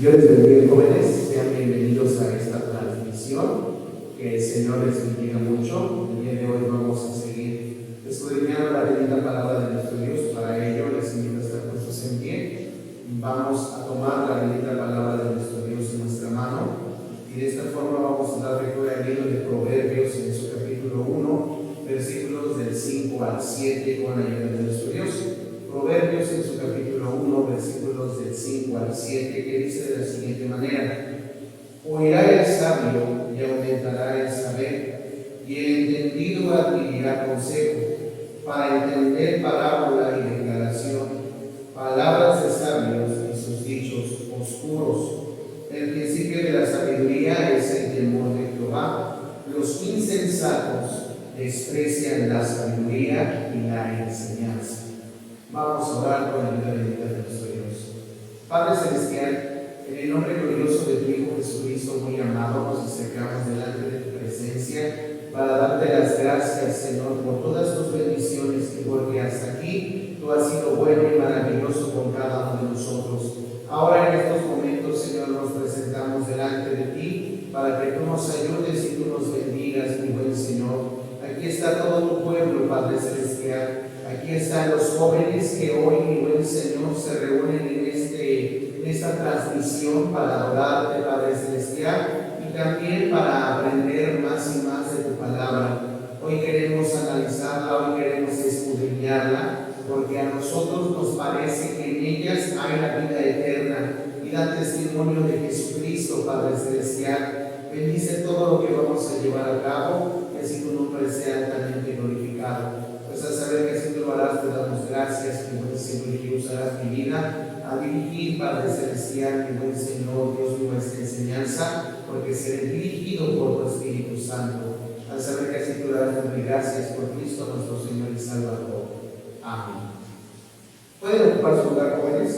Dios les bendiga, jóvenes, sean bienvenidos a esta transmisión. Que el Señor les bendiga mucho. El día de hoy vamos a seguir escudriñando la bendita palabra de nuestro Dios. Para ello les invito a estar puestos en pie. Vamos a tomar la bendita palabra de nuestro Dios en nuestra mano y de esta forma vamos a dar lectura al libro de Proverbios en su capítulo 1, versículos del 5 al 7 con la ayuda de nuestro Dios. Proverbios en su capítulo 1, versículos del 5 al 7, que dice de la siguiente manera: oirá el sabio y aumentará el saber, y el entendido adquirirá consejo, para entender parábola y declaración, palabras de sabios y sus dichos oscuros. El principio de la sabiduría es el temor de Jehová. Los insensatos desprecian la sabiduría y la enseñanza. Vamos a orar con la ayuda bendita de nuestro Dios. Padre Celestial, en el nombre glorioso de tu Hijo Jesucristo, muy amado, nos acercamos delante de tu presencia para darte las gracias, Señor, por todas tus bendiciones, y porque hasta aquí tú has sido bueno y maravilloso con cada uno de nosotros. Ahora en estos momentos, Señor, nos presentamos delante de ti para que tú nos ayudes y tú nos bendigas, mi buen Señor. Aquí está todo tu pueblo, Padre Celestial. Aquí están los jóvenes que hoy, mi buen Señor, se reúnen en esta transmisión para adorarte, Padre Celestial, y también para aprender más y más de tu palabra. Hoy queremos analizarla, hoy queremos escudriñarla, porque a nosotros nos parece que en ellas hay la vida eterna y da testimonio de Jesucristo, Padre Celestial. Bendice todo lo que vamos a llevar a cabo, que así tu nombre sea altamente glorificado. Pues al saber que así tú lo harás, te damos gracias, mi buen Señor, y que usarás mi vida a dirigir, Padre Celestial, mi buen Señor, Dios mío, esta enseñanza, porque seré dirigido por tu Espíritu Santo. Al saber que así tú lo harás, te doy gracias por Cristo nuestro Señor y Salvador. Amén. ¿Pueden ocupar su lugar, jóvenes?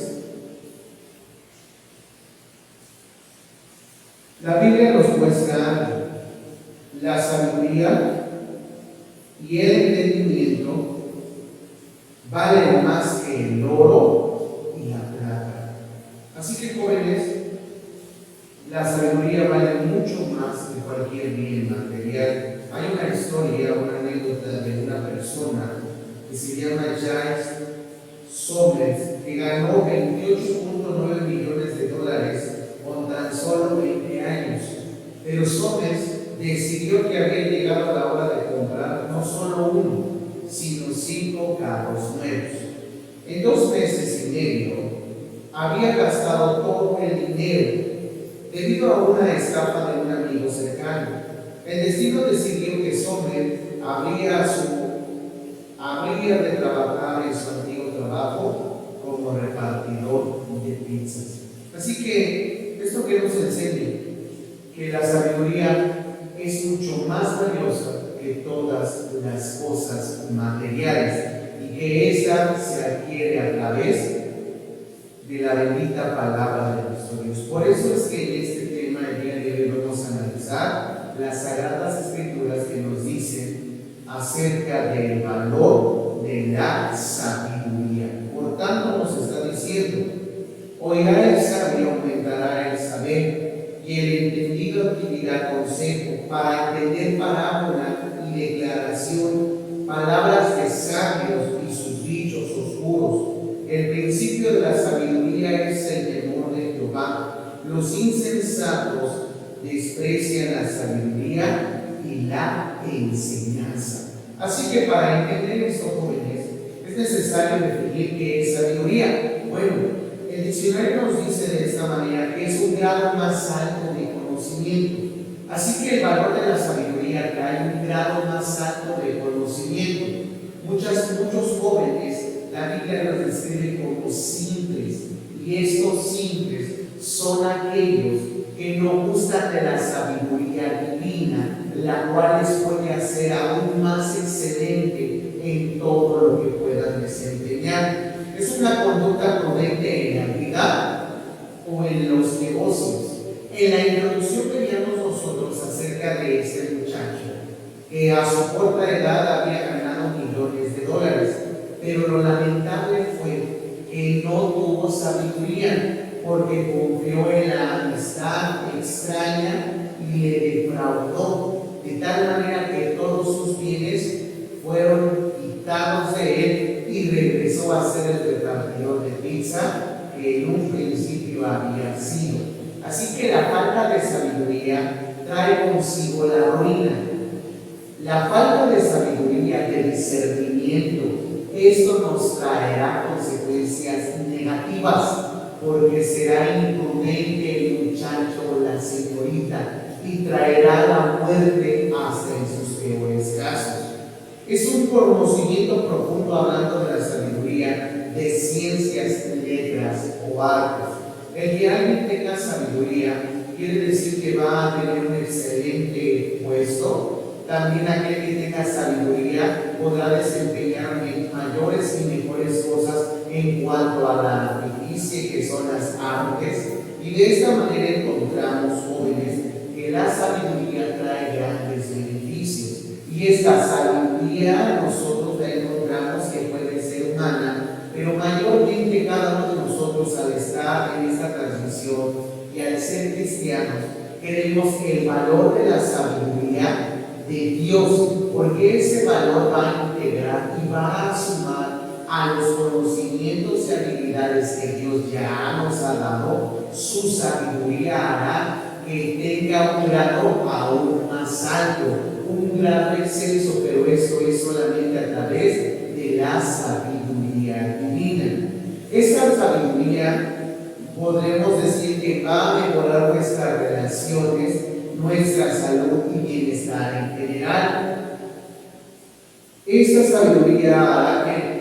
La Biblia nos muestra la sabiduría y el entendimiento valen más que el oro y la plata. Así que, jóvenes, la sabiduría vale mucho más que cualquier bien material. Hay una historia, una anécdota de una persona que se llama Giles Somers, que ganó 28.9 millones de dólares con tan solo 20 años. Pero Somers decidió que había llegado la hora de comprar no solo uno, sino 5 carros nuevos. En 2 meses y medio había gastado todo el dinero debido a una estafa de un amigo cercano. El destino decidió que Somers habría de trabajar en su antiguo trabajo como repartidor de pizzas. Así que esto que nos enseña que la sabiduría es mucho más valiosa que todas las cosas materiales y que esta se adquiere a través de la bendita palabra de nuestro Dios. Por eso es que en este tema el día de hoy vamos a analizar las sagradas escrituras que nos dicen acerca del valor de la sabiduría. Por tanto, nos está diciendo: oirá el sabio, aumentará el saber, y el entendido adquirirá consejo, para entender parábola y declaración, palabras de sabios y sus dichos oscuros. El principio de la sabiduría es el temor de Jehová. Los insensatos desprecian la sabiduría y la enseñanza. Así que para entender esto, jóvenes, es necesario definir qué es sabiduría. Bueno, el diccionario nos dice de esta manera que es un grado más alto de conocimiento. Así que el valor de la sabiduría trae un grado más alto de conocimiento. Muchos jóvenes, la Biblia los describe como simples, y estos simples son aquellos que no gustan de la sabiduría divina, la cual les puede hacer aún más excelente en todo lo que puedan desempeñar. Es una conducta prudente en la vida o en los negocios. En la introducción veíamos nosotros acerca de este muchacho que a su corta edad había ganado millones de dólares, pero lo lamentable fue que no tuvo sabiduría. porque confió en la amistad extraña y le defraudó, de tal manera que todos sus bienes fueron quitados de él y regresó a ser el repartidor de pizza que en un principio había sido. Así que la falta de sabiduría trae consigo la ruina. La falta de sabiduría, de discernimiento, esto nos traerá consecuencias negativas, porque será imprudente el muchacho o la señorita y traerá la muerte hasta en sus peores casos. Es un conocimiento profundo, hablando de la sabiduría, de ciencias, letras o artes. El que alguien tenga sabiduría quiere decir que va a tener un excelente puesto. También aquel que tenga sabiduría podrá desempeñar mayores y mejores cosas en cuanto a la artificia, que son las artes. Y de esta manera encontramos, jóvenes, que la sabiduría trae grandes beneficios. Y esta sabiduría nosotros la encontramos que puede ser humana, pero mayormente cada uno de nosotros, al estar en esta transmisión y al ser cristianos, queremos el valor de la sabiduría de Dios, porque ese valor va a integrar y va a sumar a los conocimientos y habilidades que Dios ya nos ha dado. Su sabiduría hará que tenga un grado aún más alto, un grado excelso, pero eso es solamente a través de la sabiduría divina. Esa sabiduría podremos decir que va a mejorar nuestras relaciones, nuestra salud y bienestar en general. Esta sabiduría hará que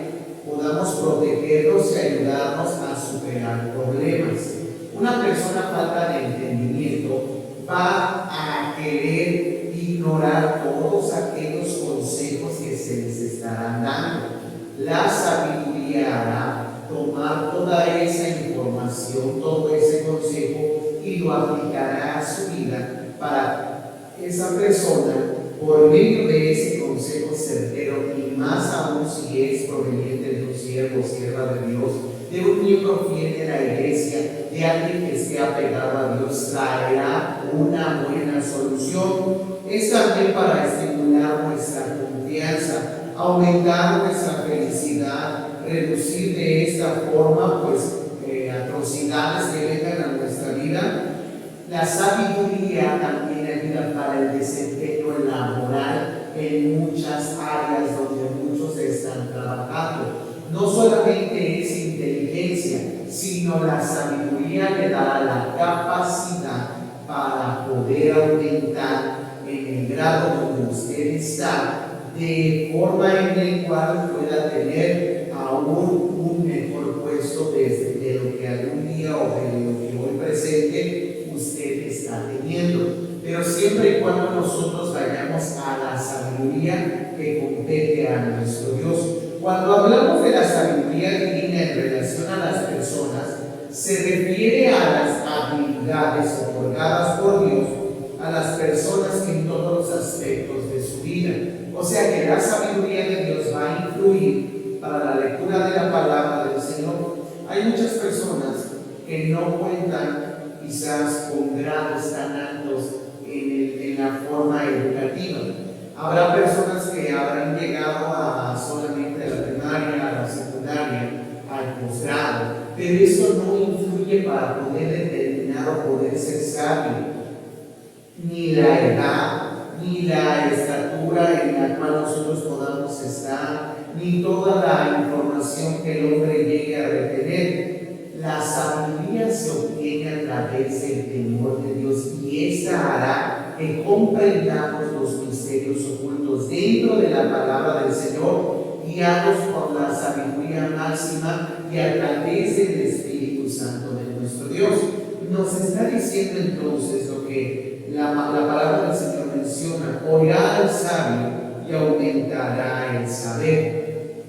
podamos protegernos y ayudarnos a superar problemas. Una persona falta de entendimiento va a querer ignorar todos aquellos consejos que se les estarán dando. La sabiduría hará tomar toda esa información, todo ese consejo y lo aplicará a su vida para esa persona, por medio de ese consejo certero, y más aún si es proveniente de un siervo o sierva de Dios, de un miembro fiel de la iglesia, de alguien que esté apegado a Dios, traerá una buena solución. Es también para estimular nuestra confianza, aumentar nuestra felicidad, reducir de esta forma atrocidades que vengan a nuestra vida. La sabiduría también ayuda para el desempeño laboral en muchas áreas donde muchos están trabajando. No solamente es inteligencia, sino la sabiduría le dará la capacidad para poder aumentar en el grado donde usted está, de forma en la cual pueda tener aún un mejor puesto de lo que algún día o de lo que hoy presente usted está teniendo. Pero siempre y cuando nosotros vayamos a la sabiduría que compete a nuestro Dios. Cuando hablamos de la sabiduría divina en relación a las personas, se refiere a las habilidades otorgadas por Dios a las personas en todos los aspectos de su vida. O sea que la sabiduría de Dios va a influir para la lectura de la palabra del Señor. Hay muchas personas que no cuentan quizás con grados tan altos en la forma educativa. Habrá personas que habrán llegado a solamente la primaria, a la secundaria, al posgrado, pero eso no influye para poder determinar o poder ser sabio. Ni la edad, ni la estatura en la cual nosotros podamos estar, ni toda la información que el hombre llegue a retener. La sabiduría se obtiene a través del temor de Dios, y esta hará que comprendamos los misterios ocultos dentro de la palabra del Señor, guiados por la sabiduría máxima y a través del Espíritu Santo de nuestro Dios. Nos está diciendo entonces lo que la palabra del Señor menciona: oirá al sabio y aumentará el saber.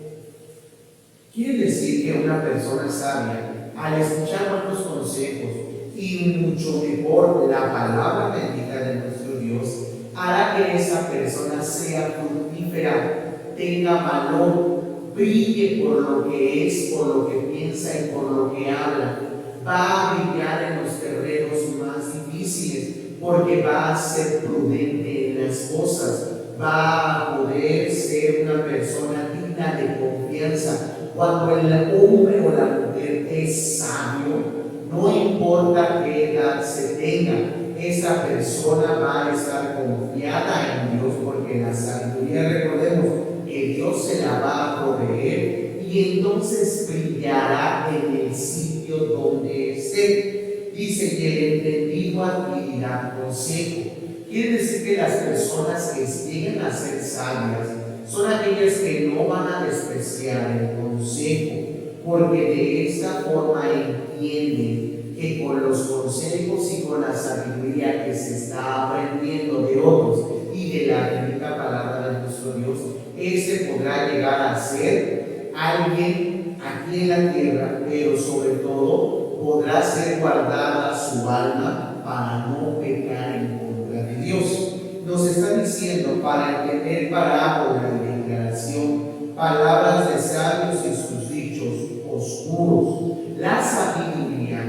Quiere decir que una persona sabia, al escuchar buenos consejos y mucho mejor la palabra bendita de nuestro Dios, hará que esa persona sea fructífera, tenga valor, brille por lo que es, por lo que piensa y por lo que habla. va a brillar en los terrenos más difíciles, porque va a ser prudente en las cosas, va a poder ser una persona digna de confianza. Cuando el hombre o la mujer es sabio, no importa qué edad se tenga, esa persona va a estar confiada en Dios, porque la sabiduría, recordemos que Dios se la va a proveer, y entonces brillará en el sitio donde esté. Dice que el entendido adquirirá consejo. Quiere decir que las personas que lleguen a ser sabias son aquellas que no van a despreciar el consejo, porque de esta forma entienden que con los consejos y con la sabiduría que se está aprendiendo de otros y de la bendita palabra de nuestro Dios, ese podrá llegar a ser alguien aquí en la tierra, pero sobre todo podrá ser guardada su alma para no pecar en contra de Dios. Nos está diciendo para entender parábola y declaración, palabras de sabios y sus dichos oscuros. La sabiduría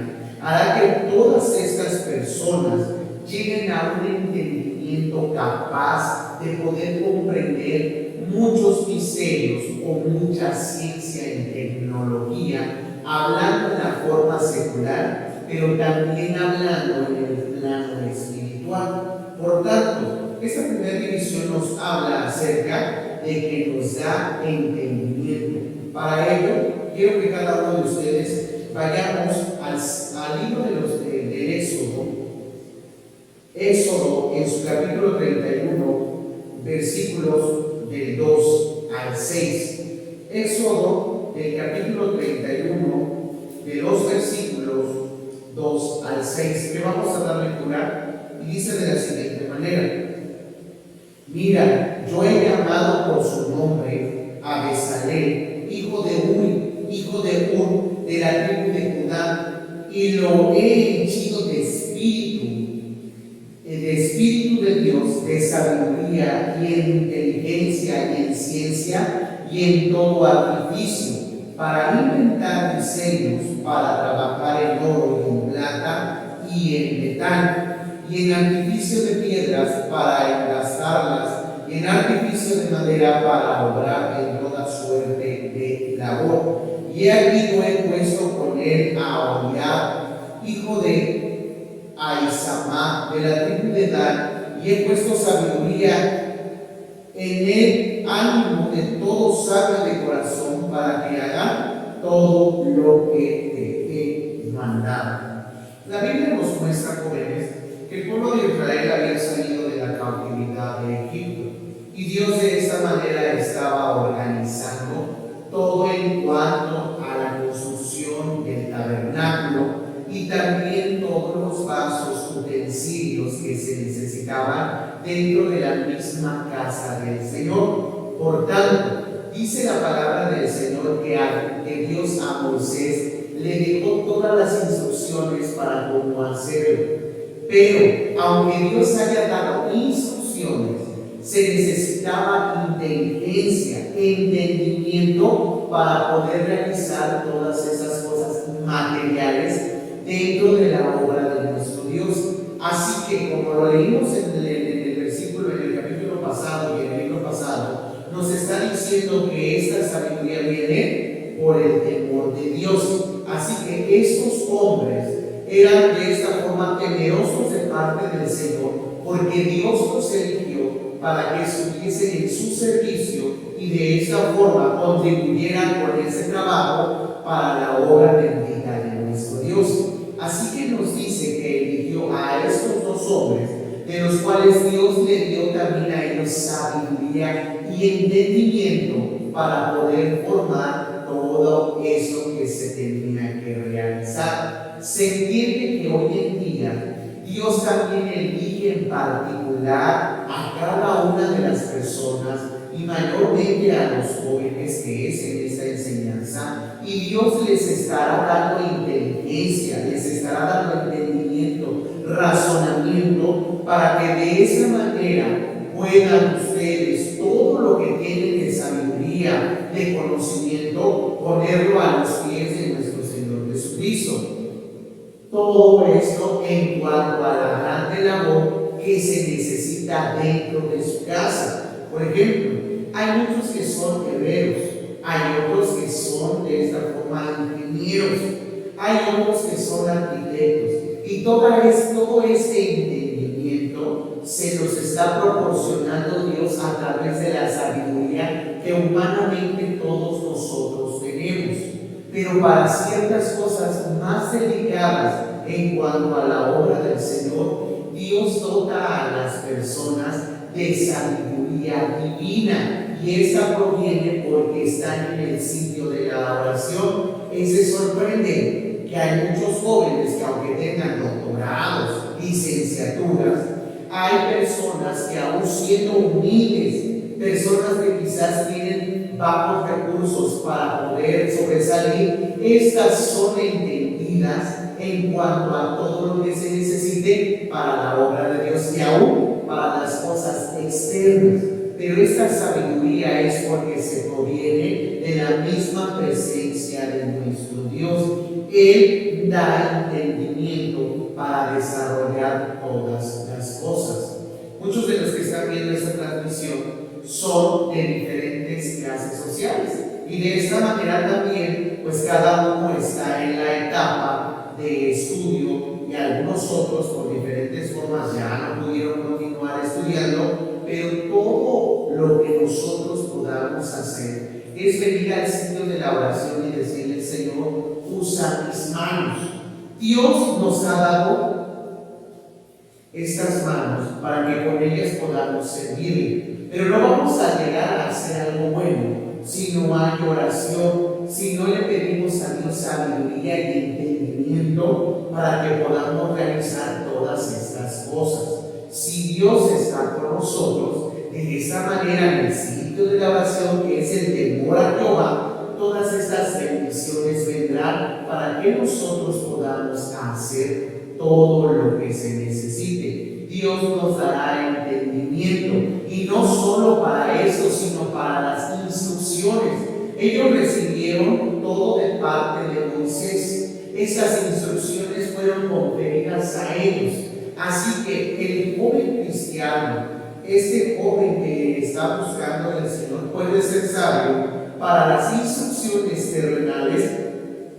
hará que todas estas personas lleguen a un entendimiento capaz de poder comprender muchos misterios o mucha ciencia en tecnología, hablando en la forma secular, pero también hablando en el plano espiritual. Por tanto, esta primera división nos habla acerca de que nos da entendimiento. Para ello, quiero que cada uno de ustedes vayamos al libro del Éxodo. Éxodo, en su capítulo 31, versículos del 2 al 6. Éxodo, del capítulo 31, de los versículos 2 al 6. Le vamos a dar lectura y dice de la siguiente manera: Mira, yo he llamado por su nombre a Bezalel, hijo de Uri, hijo de Ur, de la tribu de Judá, y lo he henchido de espíritu de Dios, de sabiduría y en inteligencia y en ciencia y en todo artificio, para inventar diseños, para trabajar en oro y en plata y en metal, y en artificio de piedras para engastarlas, y en artificio de madera para obrar en toda suerte de labor. Y aquí yo he puesto con él a Oholiab, hijo de Ahisamach, de la tribu de Dan, y he puesto sabiduría en él, ánimo de todo sabio de corazón, para que haga todo lo que te he mandado. La Biblia nos muestra, jóvenes, que el pueblo de Israel había salido de la cautividad de Egipto, y Dios de esta manera estaba organizando todo en cuanto a la construcción del tabernáculo y también todos los vasos, utensilios que se necesitaban dentro de la misma casa del Señor. Por tanto, dice la palabra del Señor que Dios a Moisés le dejó todas las instrucciones para cómo hacerlo. Pero, aunque Dios haya dado instrucciones, se necesitaba inteligencia, entendimiento para poder realizar todas esas cosas materiales dentro de la obra de nuestro Dios. Así que, como lo leímos en el versículo, en el capítulo pasado y en el libro pasado, nos está diciendo que esta sabiduría viene por el temor de Dios. Así que estos hombres eran de esta forma temerosos de parte del Señor, porque Dios los eligió para que estuviesen en su servicio y de esta forma contribuyeran con ese trabajo para la obra bendita de nuestro Dios. Así que nos dice que eligió a estos dos hombres, de los cuales Dios le dio también a ellos sabiduría y entendimiento para poder formar todo eso que se tenía que realizar. Se entiende que hoy en día Dios también elige en particular a cada una de las personas y mayormente a los jóvenes, que es en esta enseñanza, y Dios les estará dando inteligencia, les estará dando entendimiento, razonamiento, para que de esa manera puedan ustedes todo lo que tienen de sabiduría, de conocimiento, ponerlo a los pies de nuestro Señor Jesucristo. Todo esto en cuanto a la grande labor que se necesita dentro de su casa. Por ejemplo, hay muchos que son herreros, hay otros que son de esta forma ingenieros, hay otros que son arquitectos, y todo este entendimiento se los está proporcionando Dios a través de la sabiduría que humanamente todos nosotros tenemos. Pero para ciertas cosas más delicadas en cuanto a la obra del Señor, Dios dota a las personas de sabiduría divina, y esta proviene porque están en el sitio de la oración. Se sorprende que hay muchos jóvenes que, aunque tengan doctorados, licenciaturas, hay personas que, aún siendo humildes, personas que quizás tienen bajos recursos para poder sobresalir, estas son entendidas en cuanto a todo lo que se necesite para la obra de Dios y aún para las cosas externas. Pero esta sabiduría es porque se proviene de la misma presencia de nuestro Dios. Él da entendimiento para desarrollar todas las cosas. Muchos de los que están viendo esta transmisión son de diferentes clases sociales, y de esta manera también pues cada uno está en la etapa de estudio, y algunos otros por diferentes formas ya no pudieron continuar estudiando. Pero todo lo que nosotros podamos hacer es venir al sitio de la oración y decirle: Señor, usa mis manos. Dios nos ha dado estas manos para que con ellas podamos servirle, pero no vamos a llegar a hacer algo bueno si no hay oración, si no le pedimos a Dios sabiduría y entendimiento para que podamos realizar todas estas cosas. Si Dios está con nosotros de esta manera en el sitio de la oración, que es el temor a Jehová, todas estas bendiciones vendrán para que nosotros podamos hacer todo lo que se necesite. Dios nos dará entendimiento, y no solo para eso, sino para las instrucciones. Ellos recibieron todo de parte de Moisés. Esas instrucciones fueron conferidas a ellos. Así que el joven cristiano, este joven que está buscando al Señor, puede ser sabio para las instrucciones terrenales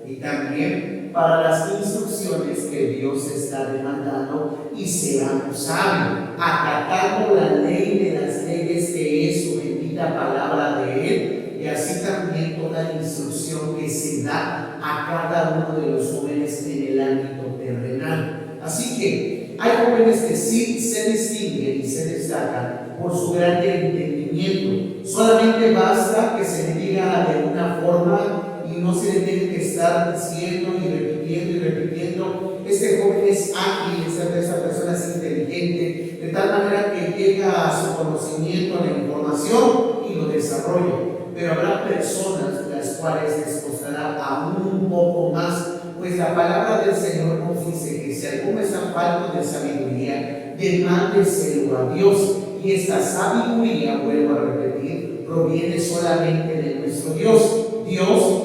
y también para las instrucciones que Dios está demandando, y seamos sabios, acatando la ley de las leyes que es su bendita palabra de Él, y así también toda instrucción que se da a cada uno de los jóvenes en el ámbito terrenal. Así que hay jóvenes que sí se distinguen y se destacan por su gran entendimiento. Solamente basta que se le diga de una forma y no se le tiene que estar diciendo y repitiendo. Este joven es ágil, esta persona es inteligente, de tal manera que llega a su conocimiento, a la información, y lo desarrolla. Pero habrá personas las cuales les costará aún un poco más, pues la palabra del Señor nos dice que si alguno está falto de sabiduría, demándeselo a Dios. Y esta sabiduría, vuelvo a repetir, proviene solamente de nuestro Dios. Dios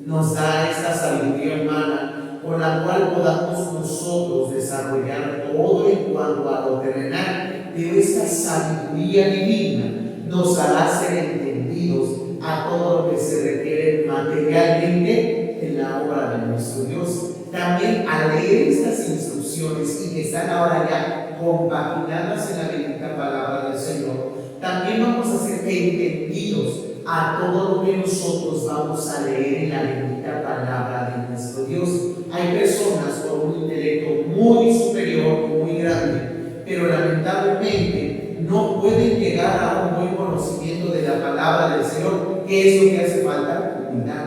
nos da esta sabiduría humana con la cual podamos nosotros desarrollar todo en cuanto a lo terrenal, pero esta sabiduría divina nos hará ser entendidos a todo lo que se requiere materialmente en la obra de nuestro Dios. También al leer estas instrucciones, y que están ahora ya compaginadas en la bendita palabra del Señor, también vamos a ser entendidos a todo lo que nosotros vamos a leer en la bendita palabra de nuestro Dios. Hay personas con un intelecto muy superior, muy grande, pero lamentablemente no pueden llegar a un buen conocimiento de la palabra del Señor. ¿Qué es lo que hace falta? Humildad.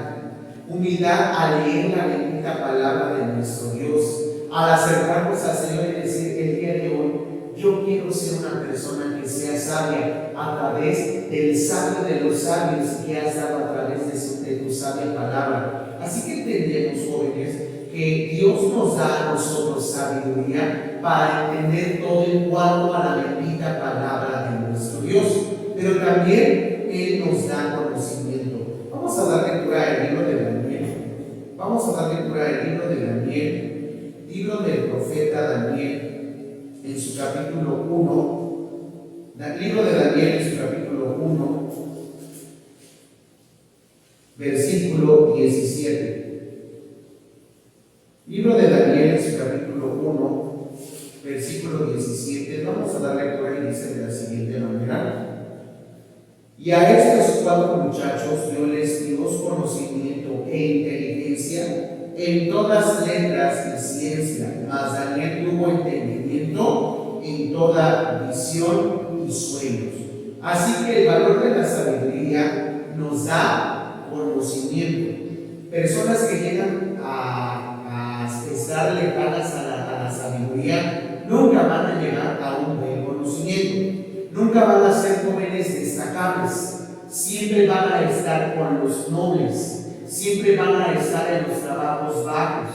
Humildad al leer la bendita palabra de nuestro Dios, al acercarnos al Señor y decir: el día de hoy yo quiero ser una persona que sea sabia a través del sabio de los sabios que has dado a través de tu sabia palabra. Así que entendemos, jóvenes, que Dios nos da a nosotros sabiduría para entender todo en cuanto a la bendita palabra de nuestro Dios, pero también Él nos da conocimiento. Vamos a dar lectura al libro de Daniel. Vamos a dar lectura al libro de Daniel, El libro de Daniel, en su capítulo 1, versículo 17. Libro de Daniel, en su capítulo 1, versículo 17. Vamos a dar lectura y dice de la siguiente manera: y a estos 4 muchachos yo les di conocimiento e inteligencia en todas letras y ciencia, mas Daniel tuvo entendimiento en toda visión y sueños. Así que el valor de la sabiduría nos da conocimiento. Personas que llegan a estar lejanas a la sabiduría nunca van a llegar a un buen conocimiento. Nunca van a ser jóvenes destacables, siempre van a estar con los nobles, siempre van a estar en los trabajos bajos,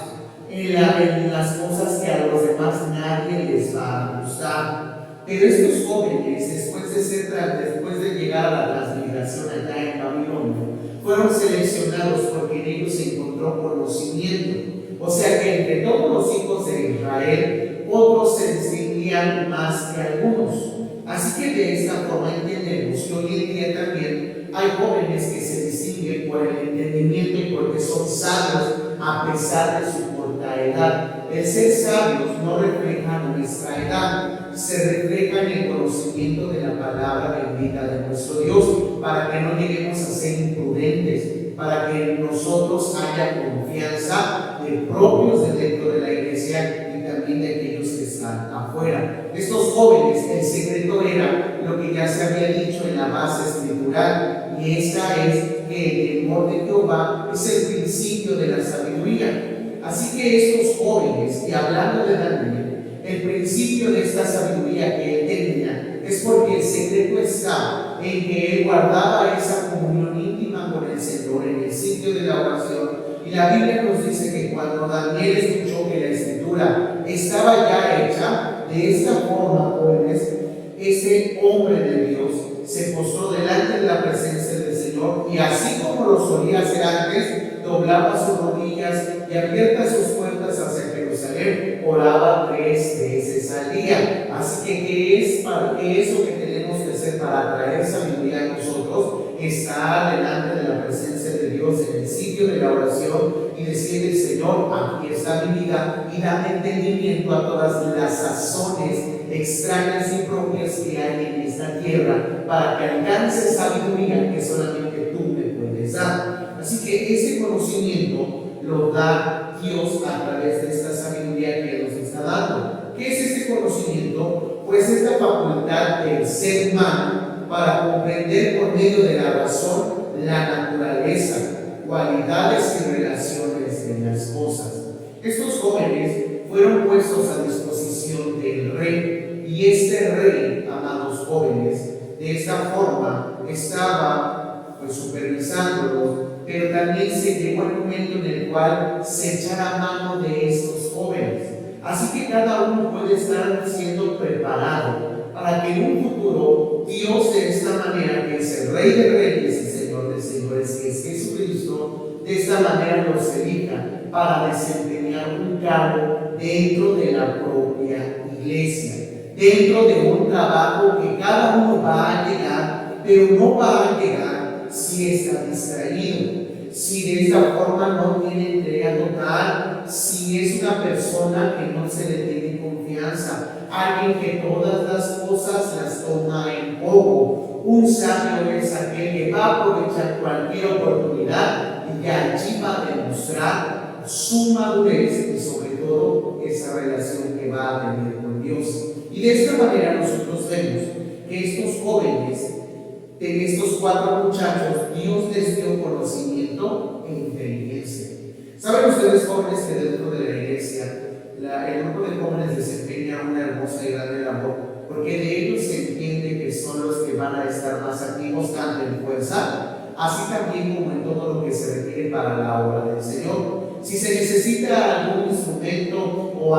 en las cosas que a los demás nadie les va a gustar. Pero estos jóvenes, después de llegar a la transmigración allá en Babilonia, fueron seleccionados porque en ellos se encontró conocimiento. O sea que entre todos los hijos de Israel, otros se distinguían más que algunos. Así que de esta forma entendemos que hoy en día también hay jóvenes que se distinguen por el entendimiento y porque son sabios a pesar de su corta edad. El ser sabios no refleja nuestra edad, se refleja en el conocimiento de la palabra bendita de nuestro Dios, para que no lleguemos a ser imprudentes, para que en nosotros haya confianza de propios de dentro de la iglesia y también de aquellos que están afuera. Estos jóvenes, el secreto era lo que ya se había dicho en la base escritural, y esta es que el temor de Jehová es el principio de la sabiduría. Así que estos jóvenes, y hablando de Daniel, el principio de esta sabiduría que él tenía es porque el secreto está en que él guardaba esa comunión íntima con el Señor en el sitio de la oración. Y la Biblia nos dice que cuando Daniel escuchó que la escritura estaba ya hecha, de esta forma, jóvenes, ese hombre de Dios se postró delante de la presencia del Señor, y así como lo solía hacer antes, doblaba sus rodillas y abiertas sus puertas hacia Jerusalén, oraba 3 veces al día. Así que ¿qué es lo que tenemos que hacer para traer sabiduría a nosotros? Estar delante de la presencia de Dios en el sitio de la oración y decirle: Señor, aquí está mi vida, y dame entendimiento a todas las sazones extrañas y propias que hay en esta tierra, para que alcance sabiduría que solamente tú me puedes dar. Así que ese conocimiento lo da Dios a través de esta sabiduría que nos está dando. ¿Qué es este conocimiento? Pues es la facultad del ser humano para comprender por medio de la razón la naturaleza, cualidades y relaciones de las cosas. Estos jóvenes fueron puestos a disposición del rey, y este rey, amados jóvenes, de esta forma estaba supervisándolos, pero también se llegó el momento en el cual se echara mano de estos jóvenes. Así que cada uno puede estar siendo preparado para que en un futuro Dios, de esta manera, que es el Rey de Reyes y Señor de Señores, que es Jesucristo, de esta manera los elija para desempeñar un cargo dentro de la propia iglesia, dentro de un trabajo que cada uno va a llegar, pero no va a llegar si está distraído, si de esta forma no tiene entrega total, si es una persona que no se le tiene confianza, alguien que todas las cosas las toma en poco. Un sabio es aquel que va a aprovechar cualquier oportunidad y que allí va a demostrar su madurez y sobre todo esa relación que va a tener con Dios. Y de esta manera nosotros vemos que estos jóvenes, de estos 4 muchachos, Dios les dio conocimiento e inteligencia. ¿Saben ustedes, jóvenes, que dentro de la iglesia el grupo de jóvenes desempeña una hermosa y grande labor? Porque de ellos se entiende que son los que van a estar más activos tanto en fuerza, así también como en todo lo que se requiere para la obra del Señor. Si se necesita algún instrumento o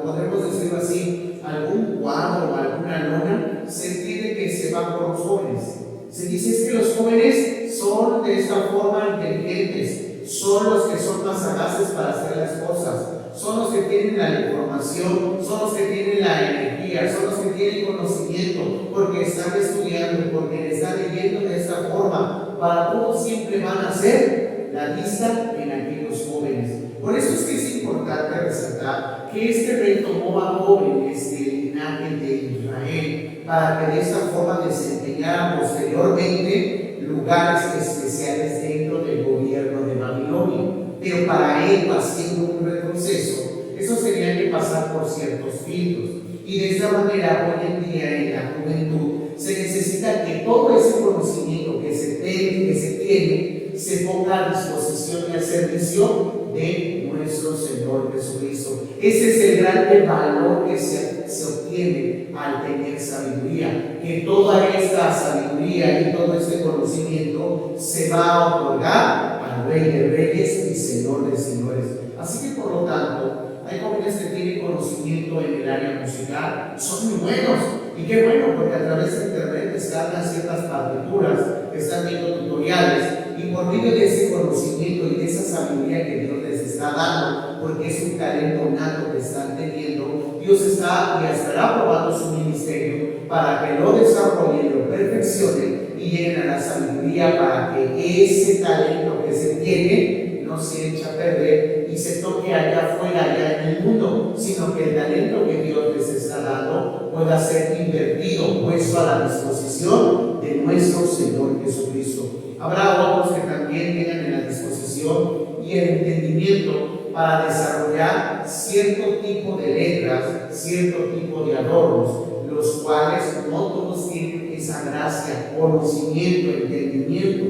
podemos decirlo así, algún cuadro o alguna lona, se entiende que se va por los jóvenes. Se dice que los jóvenes son de esta forma inteligentes, son los que son más sagaces para hacer las cosas, son los que tienen la información, son los que tienen la energía, son los que tienen conocimiento, porque están estudiando, porque están leyendo de esta forma. Para todos siempre van a ser la vista en aquellos jóvenes. Por eso es que es importante resaltar que este rey tomó a jóvenes del linaje de Israel para que de esta forma desempeñara posteriormente lugares especiales dentro del gobierno de Babilonia. Pero para ello, haciendo un retroceso, eso sería que pasar por ciertos filtros. Y de esta manera, hoy en día en la juventud, se necesita que todo ese conocimiento que se tiene se ponga a disposición y al servicio de nuestro Señor Jesucristo. Ese es el gran valor que se obtiene al tener sabiduría, que toda esta sabiduría y todo este conocimiento se va a otorgar al Rey de Reyes y Señor de Señores. Así que por lo tanto, hay jóvenes que tienen conocimiento en el área musical, son muy buenos, y qué bueno, porque a través de internet descargan ciertas partituras, están viendo tutoriales, y por medio de ese conocimiento y de esa sabiduría que Dios les está dando, porque es un talento nato que están teniendo, Dios está y estará probando su ministerio para que lo desarrollen, lo perfeccionen y lleguen a la sabiduría, para que ese talento que se tiene no se eche a perder y se toque allá afuera, allá en el mundo, sino que el talento que Dios les está dando pueda ser invertido, puesto a la disposición de nuestro Señor Jesucristo. Habrá otros que también tengan en la disposición y el entendimiento para desarrollar cierto tipo de letras, cierto tipo de adornos, los cuales no todos tienen esa gracia, conocimiento, entendimiento.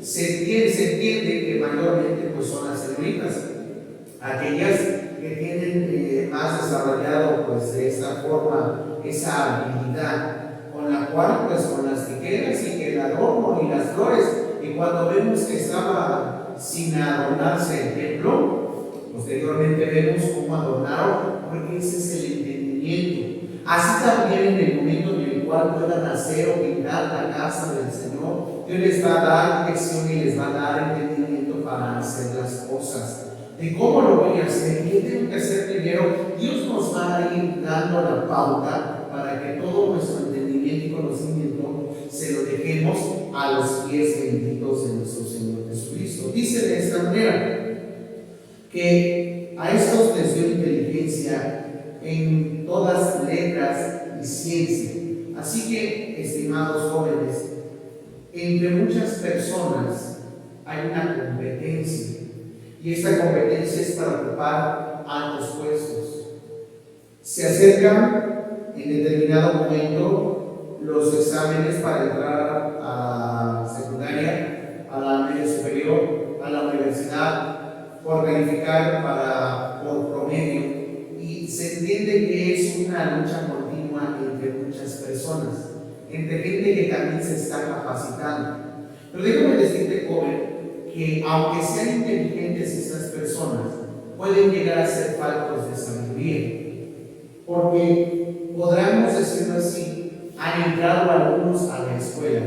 Se entiende que mayormente pues son las señoritas, aquellas que tienen más desarrollado pues de esta forma esa habilidad, con la cual pues con las tijeras y que el adorno y las flores, y cuando vemos que estaba sin adornarse el templo, posteriormente vemos cómo adornaron, porque ese es el entendimiento. Así también en el momento en el cual puedan hacer o pintar la casa del Señor, Dios les va a dar dirección y les va a dar entendimiento para hacer las cosas. De cómo lo voy a hacer, qué tengo que hacer primero, Dios nos va a ir dando la pauta para que todo nuestro entendimiento y conocimiento se lo dejemos a los pies benditos de nuestro Señor Jesucristo. Dice de esta manera que a estos les dio inteligencia en todas letras y ciencia. Así que, estimados jóvenes, entre muchas personas hay una competencia, y esta competencia es para ocupar altos puestos. Se acercan en determinado momento los exámenes para entrar a secundaria, a la media superior, a la universidad, por calificar por promedio. Y se entiende que es una lucha continua entre muchas personas, entre gente que también se está capacitando. Pero déjame decirte, joven, que aunque sean inteligentes estas personas, pueden llegar a ser faltos de sabiduría, porque podríamos decirlo así, han entrado algunos a la escuela,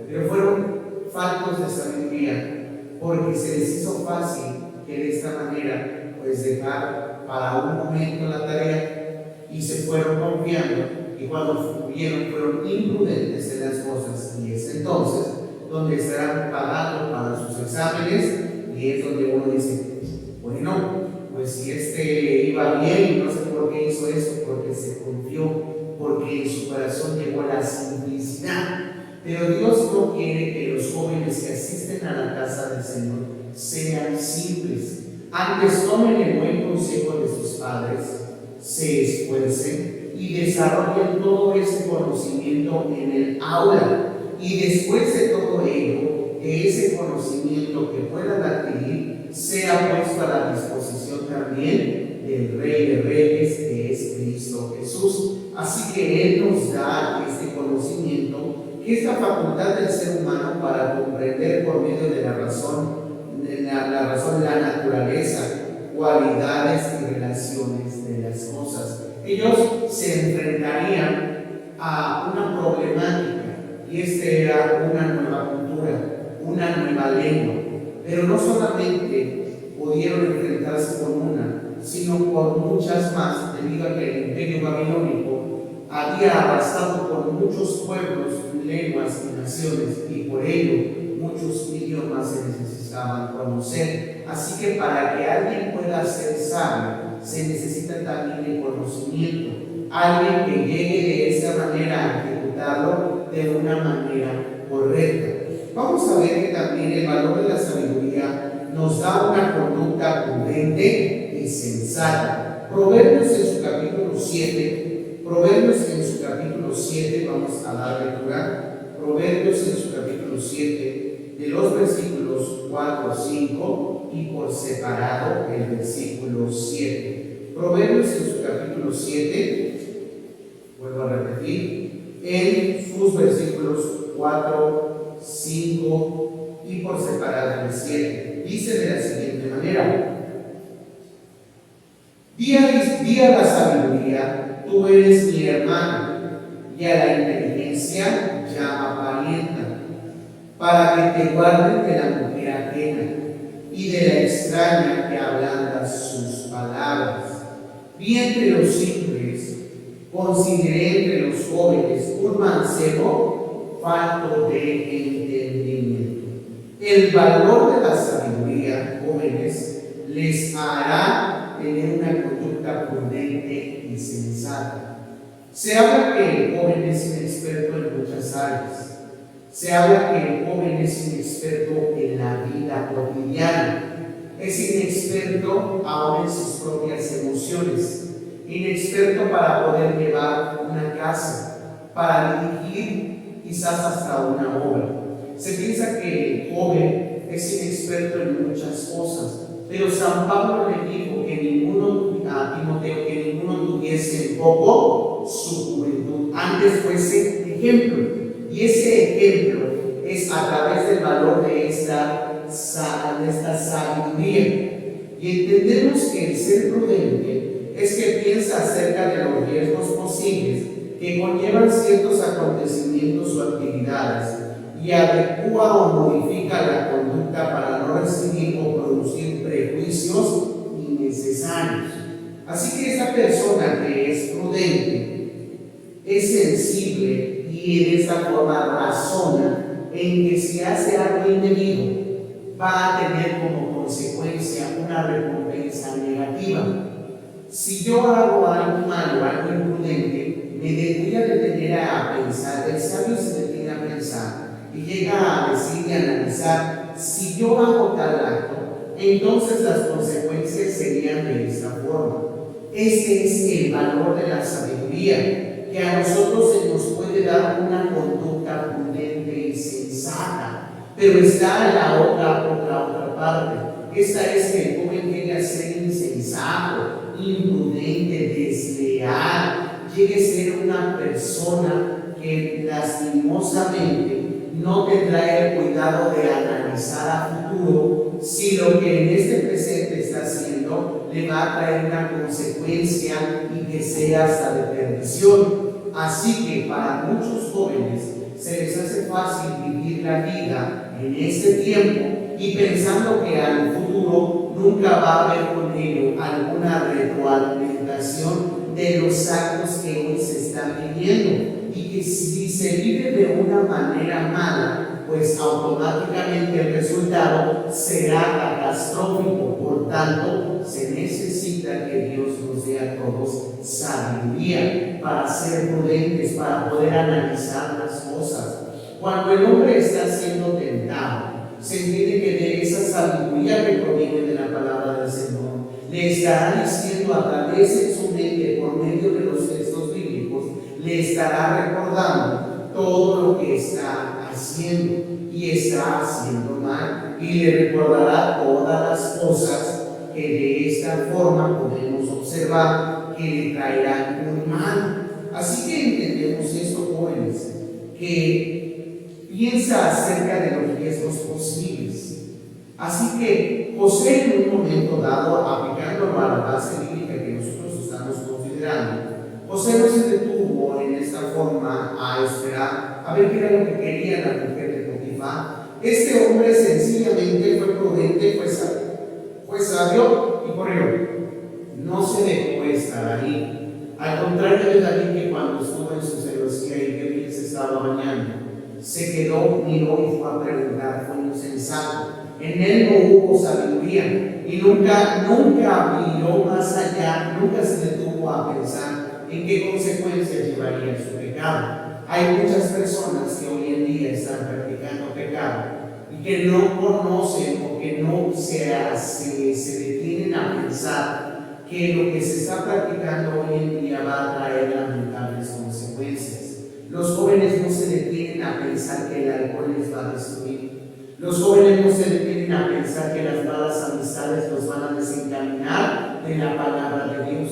pero fueron faltos de sabiduría, porque se les hizo fácil que de esta manera pues dejar para un momento la tarea y se fueron confiando, y cuando vieron fueron imprudentes en las cosas, y es entonces donde estarán pagando para sus exámenes, y es donde uno dice, bueno, pues si iba bien y no sé por qué hizo eso, porque se confió, porque en su corazón llegó la simplicidad. Pero Dios no quiere que los jóvenes que asisten a la casa del Señor sean simples. Antes tomen el buen consejo de sus padres, se esfuercen y desarrollen todo ese conocimiento en el aula. Y después de todo ello, que ese conocimiento que puedan adquirir sea puesto a la disposición también del Rey de Reyes, que es Cristo Jesús. Así que Él nos da este conocimiento, que es la facultad del ser humano para comprender por medio de la razón, la naturaleza, cualidades y relaciones de las cosas. Ellos se enfrentarían a una problemática, y era una nueva cultura, una nueva lengua, pero no solamente pudieron enfrentarse con una, sino por muchas más, debido a que el imperio babilónico había arrasado por muchos pueblos, lenguas y naciones, y por ello muchos idiomas se necesitaban conocer. Así que para que alguien pueda ser sabio, se necesita también el conocimiento. Alguien que llegue de esa manera a ejecutarlo de una manera correcta. Vamos a ver que también el valor de la sabiduría nos da una conducta prudente y sensata. Proverbios en su capítulo 7, vamos a dar lectura. Proverbios en su capítulo 7, de los versículos 4 a 5 y por separado el versículo 7. Proverbios en su capítulo 7, vuelvo a repetir, en sus versículos 4, 5 y por separado el 7. Dice de la siguiente manera: Di a la sabiduría, tú eres mi hermano, y a la inteligencia llama parienta, para que te guarden de la mujer ajena y de la extraña que ablanda sus palabras. Vi entre los simples, consideré entre los jóvenes un mancebo falto de entendimiento. El valor de la sabiduría, jóvenes, les hará tener una conducta prudente y sensata. Se habla que el joven es inexperto en muchas áreas. Se habla que el joven es inexperto en la vida cotidiana. Es inexperto aún en sus propias emociones. Inexperto para poder llevar una casa, para dirigir quizás hasta una obra. Se piensa que el joven es inexperto en muchas cosas. Pero San Pablo le dijo que a Timoteo que ninguno tuviese en poco su juventud, antes fuese ejemplo. Y ese ejemplo es a través del valor de esta sabiduría. Y entendemos que el ser prudente es que piensa acerca de los riesgos posibles que conllevan ciertos acontecimientos o actividades y adecua o modifica la conducta para no recibir o producir prejuicios innecesarios. Así que esa persona que es prudente es sensible y en esa forma razona en que si hace algo indebido va a tener como consecuencia una recompensa negativa. Si yo hago algo malo, algo imprudente, me debería detener a pensar. El sabio se detiene a pensar y llega a decir y analizar: si yo hago tal acto, entonces las consecuencias serían de esta forma. Este es el valor de la sabiduría, que a nosotros se nos puede dar una conducta prudente y sensata, pero está la otra parte. Esta es que el joven llegue a ser insensato, imprudente, desleal, llegue a ser una persona que lastimosamente no tendrá el cuidado de analizar a futuro si lo que en este presente está haciendo le va a traer una consecuencia y que sea hasta de perdición. Así que para muchos jóvenes se les hace fácil vivir la vida en este tiempo y pensando que al futuro nunca va a haber con ello alguna retroalimentación de los actos que hoy se están viviendo, y que si se vive de una manera mala, pues automáticamente el resultado será catastrófico. Por tanto, se necesita que Dios nos dé a todos sabiduría para ser prudentes, para poder analizar las cosas. Cuando el hombre está siendo tentado, se entiende que de esa sabiduría que proviene de la palabra del Señor, le estará diciendo a través de su mente, por medio de los textos bíblicos, le estará recordando todo lo que está haciendo y está haciendo mal, y le recordará todas las cosas que de esta forma podemos observar que le traerán un mal. Así que entendemos esto, jóvenes, que piensa acerca de los riesgos posibles. Así que José, en un momento dado, aplicándolo a la base bíblica que nosotros estamos considerando, José no se detuvo en esta forma a esperar a ver qué era lo que quería la mujer de Potifar. Este hombre sencillamente fue prudente, fue sabio y corrió. no se dejó estar ahí. Al contrario de David, que cuando estuvo en su celosía y vio que él se estaba bañando, se quedó, miró y fue a preguntar, fue insensato. En él no hubo sabiduría y nunca miró más allá, nunca se detuvo a pensar en qué consecuencias llevaría su pecado. Hay muchas personas que hoy en día están practicando pecado y que no conocen o que no se detienen a pensar que lo que se está practicando hoy en día va a traer lamentables consecuencias. Los jóvenes no se detienen a pensar que el alcohol les va a destruir. Los jóvenes no se detienen a pensar que las malas amistades los van a desencaminar de la palabra de Dios.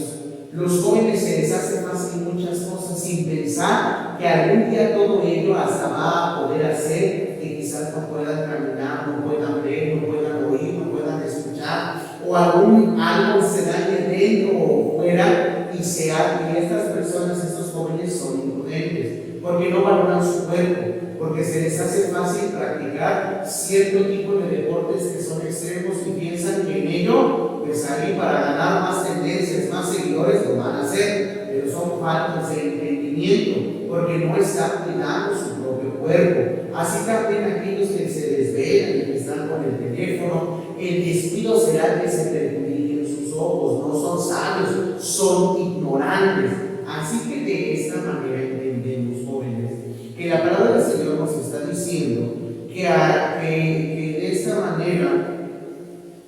Los jóvenes se les hace fácil muchas cosas sin pensar que algún día todo ello hasta va a poder hacer que quizás no puedan caminar, no puedan ver, no puedan oír, no puedan escuchar, o algo se dañe dentro o fuera y estas personas, estos jóvenes son imprudentes porque no valoran su cuerpo, porque se les hace fácil practicar cierto tipo de deportes que son extremos y piensan que en ello, pues ahí para ganar más tendencias, más seguidores lo van a hacer, pero son faltos de entendimiento, porque no están cuidando su propio cuerpo. Así también aquellos que se desvelan y que están con el teléfono, el descuido será que se perjudiquen sus ojos, no son sabios, son ignorantes. Así que de esta manera entendemos, jóvenes, que la palabra del Señor nos está diciendo que de esta manera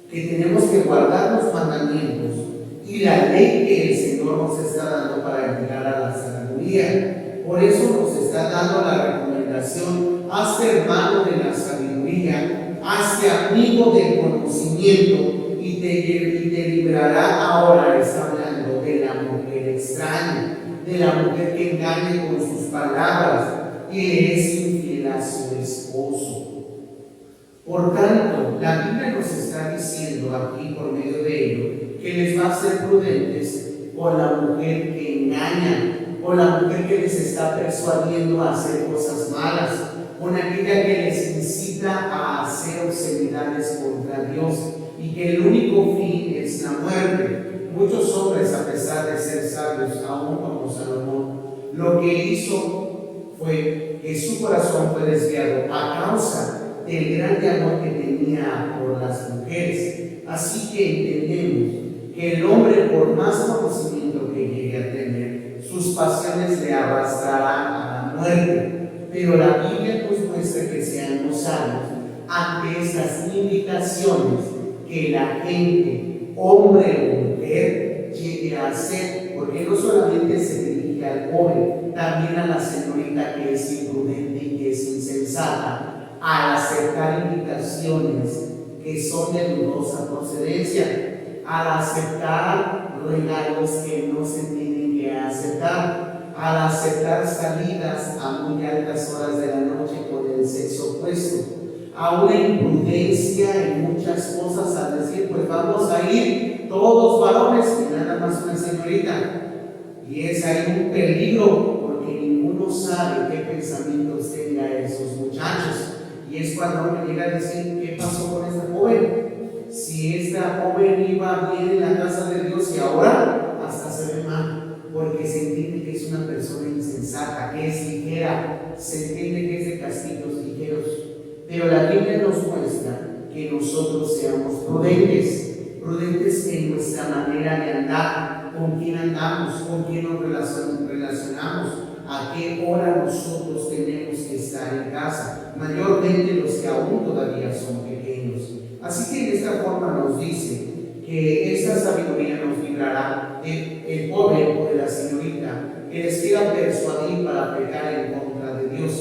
que tenemos que guardar los mandamientos y la ley que el Señor nos está dando para llegar a la sabiduría. Por eso nos está dando la recomendación: hazte hermano de la sabiduría, hazte amigo del conocimiento y te librará. Ahora está hablando de la mujer extraña, de la mujer que engaña con sus palabras y le es infiel a su esposo. Por tanto, la Biblia nos está diciendo aquí por medio de ello que les va a ser prudentes con la mujer que engaña, con la mujer que les está persuadiendo a hacer cosas malas, con aquella que les incita a hacer obscenidades contra Dios y que el único fin es la muerte. Muchos hombres, a pesar de ser sabios, aún como Salomón, lo que hizo fue que su corazón fue desviado a causa del grande amor que tenía por las mujeres. Así que entendemos que el hombre, por más conocimiento que llegue a tener, sus pasiones le arrastrarán a la muerte. Pero la Biblia nos muestra que seamos sabios ante estas indicaciones que la gente, hombre o mujer, llegue a hacer, porque no solamente se dirige al joven, también a la señorita que es imprudente y que es insensata, al aceptar invitaciones que son de dudosa procedencia, al aceptar regalos que no se tienen que aceptar, al aceptar salidas a muy altas horas de la noche con el sexo opuesto, a una imprudencia en muchas cosas, al decir, pues vamos a ir todos varones y nada más una señorita. Y es ahí un peligro, porque ninguno sabe qué pensamientos tenga esos muchachos. Y es cuando uno llega a decir, ¿qué pasó con esta joven? Si esta joven iba bien en la casa de Dios y ahora hasta se ve mal, porque se entiende que es una persona insensata, que es ligera, se entiende que es de castigos ligeros. Pero la Biblia nos muestra que nosotros seamos prudentes en nuestra manera de andar, con quién andamos, con quién nos relacionamos, a qué hora nosotros tenemos que estar en casa, mayormente los que aún todavía son pequeños. Así que de esta forma nos dice que esta sabiduría nos librará del joven o de la señorita que les quiera persuadir para pecar en contra de Dios.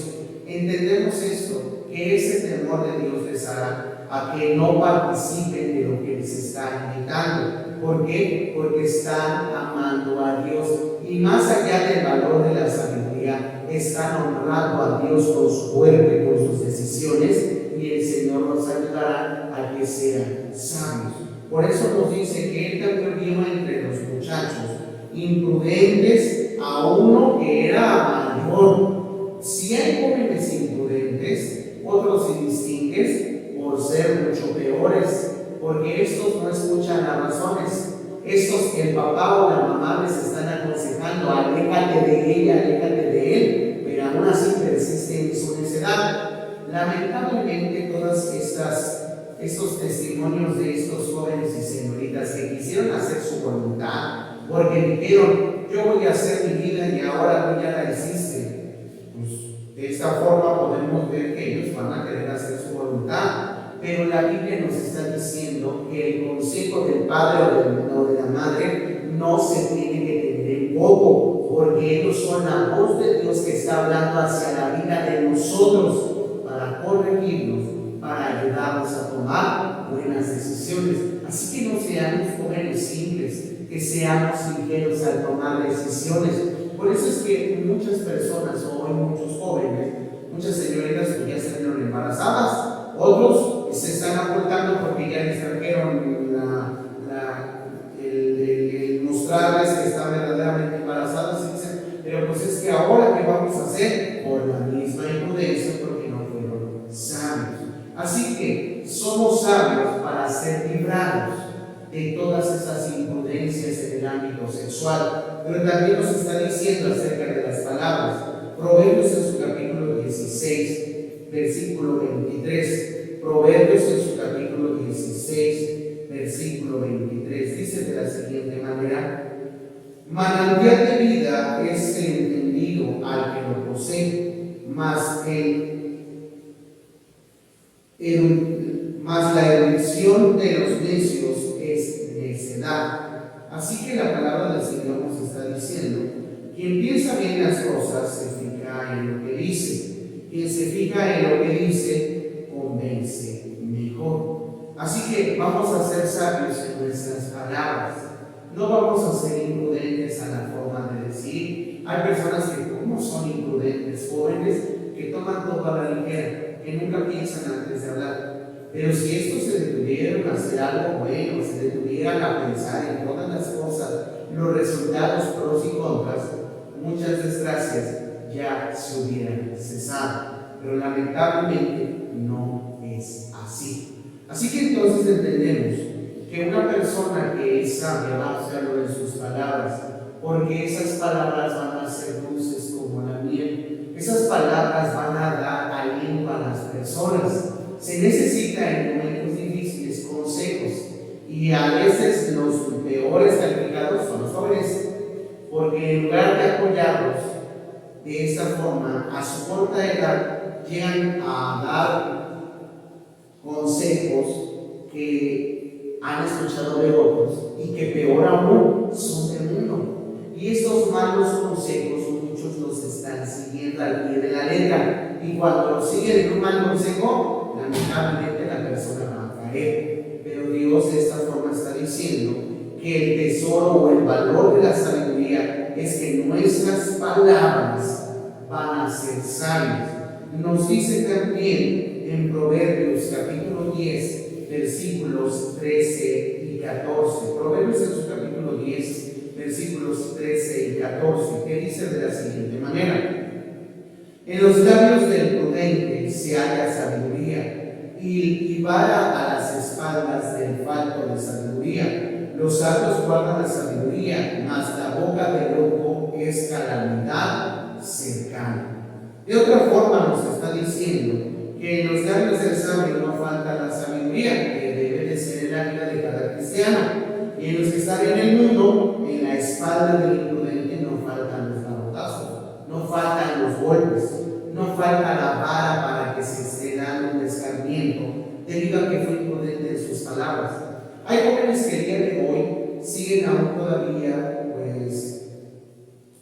Entendemos esto, que ese temor de Dios les hará a que no participen de lo que les está invitando. ¿Por qué? Porque están amando a Dios y más allá del valor de la sabiduría, están honrando a Dios con su cuerpo y con sus decisiones, y el Señor nos ayudará a que sean sabios. Por eso nos dice que Él también vio entre los muchachos imprudentes a uno que era mayor. Si hay jóvenes imprudentes, otros se distinguen por ser mucho peores, porque estos no escuchan las razones. Estos, el papá o la mamá les están aconsejando, aléjate de ella, aléjate de él, pero aún así persisten en su necedad. Lamentablemente, estos testimonios de estos jóvenes y señoritas que quisieron hacer su voluntad, porque dijeron, yo voy a hacer mi vida y ahora tú ya la hiciste, pues de esta forma podemos ver que ellos van a querer hacer su voluntad. Pero la Biblia nos está diciendo que el consejo del padre o de la madre no se tiene que tener en poco, porque ellos son la voz de Dios que está hablando hacia la vida de nosotros para corregirnos, para ayudarnos a tomar buenas decisiones. Así que no seamos jóvenes simples, que seamos ligeros al tomar decisiones. Por eso es que muchas personas, o hoy muchos jóvenes, muchas señoritas que ya salieron embarazadas, otros se están ocultando porque ya les trajeron el mostrarles que están verdaderamente embarazadas y dicen, pero pues es que ahora ¿qué vamos a hacer? Por la misma imprudencia, porque no fueron sabios. Así que somos sabios para ser librados de todas esas imprudencias en el ámbito sexual, pero también nos está diciendo acerca de las palabras. Proverbios en su capítulo 16, versículo 23. Proverbios en su capítulo 16, versículo 23, dice de la siguiente manera: manantial de vida es el entendido al que lo posee, mas la erudición de los necios es necedad. Así que la palabra del Señor nos está diciendo: quien piensa bien las cosas se fija en lo que dice, quien se fija en lo que dice convence mejor. Así que vamos a ser sabios en nuestras palabras, no vamos a ser imprudentes a la forma de decir. Hay personas que como son imprudentes, jóvenes que toman todo a la ligera, que nunca piensan antes de hablar. Pero si estos se detuvieran a hacer algo bueno, se detuvieran a pensar en todas las cosas, los resultados, pros y contras, muchas desgracias ya se hubieran cesado. Pero lamentablemente no es así. Así que entonces entendemos que una persona que es sabia va a hacerlo en sus palabras, porque esas palabras van a ser dulces como la miel. Esas palabras van a dar aliento a las personas. Se necesita en momentos difíciles consejos, y a veces los peores calificados son los jóvenes, porque en lugar de apoyarlos de esta forma, a su corta edad llegan a dar consejos que han escuchado de otros y que peor aún son de uno. Y estos malos consejos muchos los están siguiendo al pie de la letra, y cuando siguen un mal consejo, lamentablemente la persona va a caer. Pero Dios de esta forma está diciendo que el tesoro o el valor de la sabiduría es que nuestras palabras van a ser sabias. Nos dice también en Proverbios capítulo 10, versículos 13 y 14. Proverbios en su capítulo 10, versículos 13 y 14, que dice de la siguiente manera: en los labios del prudente se halla sabiduría, y vara a las espaldas del falto de sabiduría. Los sabios guardan la sabiduría, mas la boca del loco es calamidad cercana. De otra forma nos está diciendo que en los labios del sabio no falta la sabiduría, que debe de ser en la vida de cada cristiano. Y en los que están en el mundo, en la espalda del imprudente no faltan los garrotazos, no faltan los golpes, no falta la vara para que se esté dando un escarmiento debido a que fue imprudente en sus palabras. Hay jóvenes que el día de hoy siguen aún todavía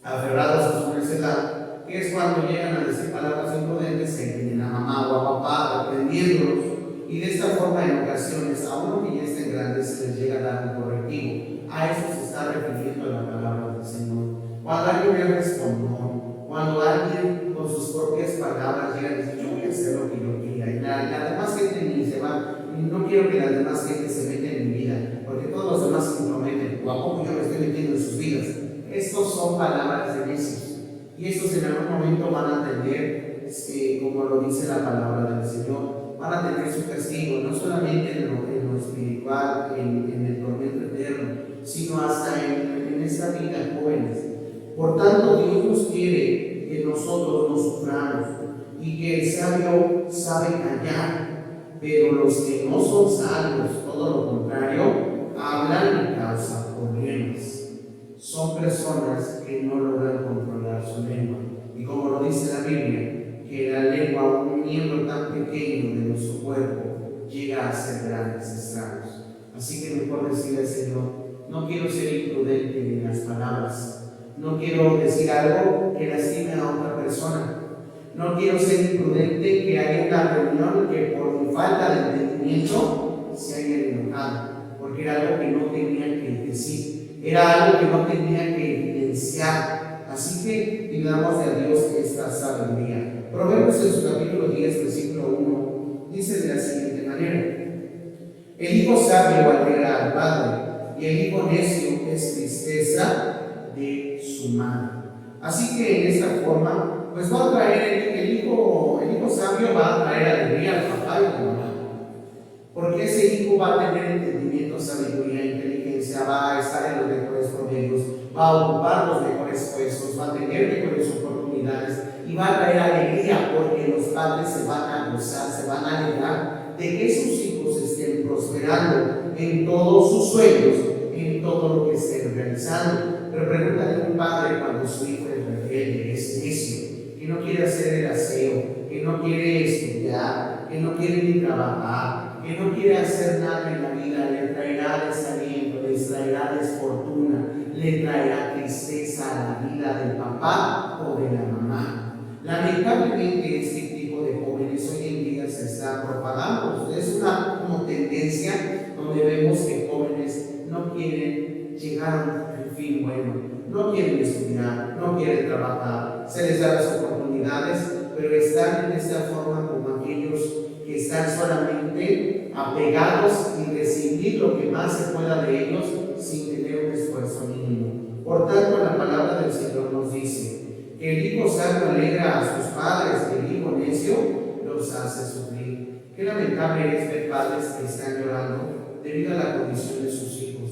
aferrados a su necedad, que es cuando llegan a decir palabras imprudentes que tienen a mamá o a papá reprendiéndolos, y de esta forma en ocasiones a uno que ya estén grandes se les llega a dar un correctivo. A eso se está refiriendo la palabra del Señor. Cuando alguien me respondió, cuando alguien con sus propias palabras llega y dice: yo voy a hacer lo que yo quiera, y la demás gente ni se va, no quiero que la demás gente se meta en mi vida, porque todos los demás se comprometen, o a poco yo me estoy metiendo en sus vidas. Estos son palabras de necios, y estos en algún momento van a tener, como lo dice la palabra del Señor, van a tener su castigo, no solamente en lo espiritual, en el tormento eterno, sino hasta en esta vida, jóvenes. Por tanto, Dios nos quiere que nosotros no suframos, y que el sabio sabe callar, pero los que no son sabios, todo lo contrario, hablan y causan problemas. Son personas que no logran controlar su lengua. Y como lo dice la Biblia, que la lengua, un miembro tan pequeño de nuestro cuerpo, llega a hacer grandes estragos. Así que mejor decirle al Señor, no quiero ser imprudente en las palabras, no quiero decir algo que lastime a otra persona, no quiero ser imprudente que haya una reunión que por mi falta de entendimiento se haya enojado, porque era algo que no tenía que decir, era algo que no tenía que evidenciar. Así que pidamos a Dios esta sabiduría. Proverbios en su capítulo 10, versículo 1, dice de la siguiente manera: el hijo sabio alegra al padre, y el hijo necio es tristeza de su madre. Así que en esta forma, pues va a traer el hijo sabio va a traer alegría al papá y a la mamá. Porque ese hijo va a tener entendimiento, sabiduría, inteligencia, va a estar en los mejores promedios, va a ocupar los mejores puestos, va a tener mejores oportunidades y va a traer alegría, porque los padres se van a gozar, se van a alegrar de que sus hijos estén prosperando en todos sus sueños, en todo lo que estén realizando. Pero pregúntale a un padre cuando su hijo es rebelde, es necio, que no quiere hacer el aseo, que no quiere estudiar, que no quiere ni trabajar, que no quiere hacer nada en la vida, le traerá desaliento, le traerá desfortuna, le traerá tristeza a la vida del papá o de la mamá. Lamentablemente este tipo de jóvenes hoy en día se está propagando. Es una como tendencia donde vemos que jóvenes no quieren llegar a un fin bueno, no quieren estudiar, no quieren trabajar, se les da las oportunidades, pero están en esta forma como aquellos que están solamente apegados y recibir lo que más se pueda de ellos sin tener un esfuerzo mínimo. Por tanto, la palabra del Señor nos dice que el hijo sabio alegra a sus padres, que el hijo necio los hace sufrir. Qué lamentable es ver padres que están llorando debido a la condición de sus hijos.